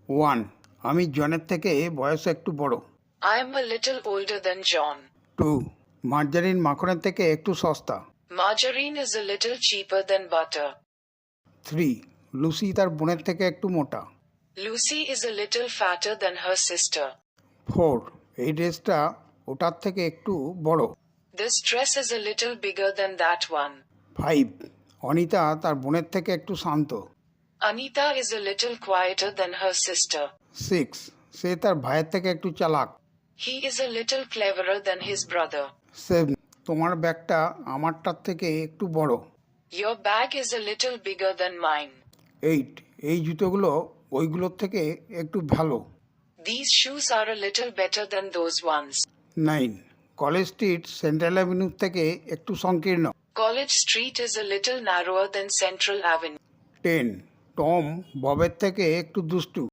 1. আমি জনের থেকে বয়সে একটু বড়। I am a little older than John. 2. Margarine মাখনের থেকে একটু সস্তা। Margarine is a little cheaper than butter. 3. Lucy তার বোনের থেকে একটু মোটা। Lucy is a little fatter than her sister. 4. এই ড্রেসটা ওটার থেকে একটু বড়। This dress is a little bigger than that one. 5. Anita তার বোনের থেকে একটু শান্ত। Anita is a little quieter than her sister. 6. সে তার ভাইয়ের থেকে একটু চালাক। He is a little cleverer than his brother. 7. তোমার ব্যাগটা আমারটার থেকে একটু বড়। Your bag is a little bigger than mine. 8. এই জুতোগুলো ওইগুলোর থেকে একটু ভালো। These shoes are a little better than those ones. 9. College street central avenue থেকে একটু সংকীর্ণ। College Street is a little narrower than Central Avenue. 10. Tom ববের থেকে একটু দুষ্টু।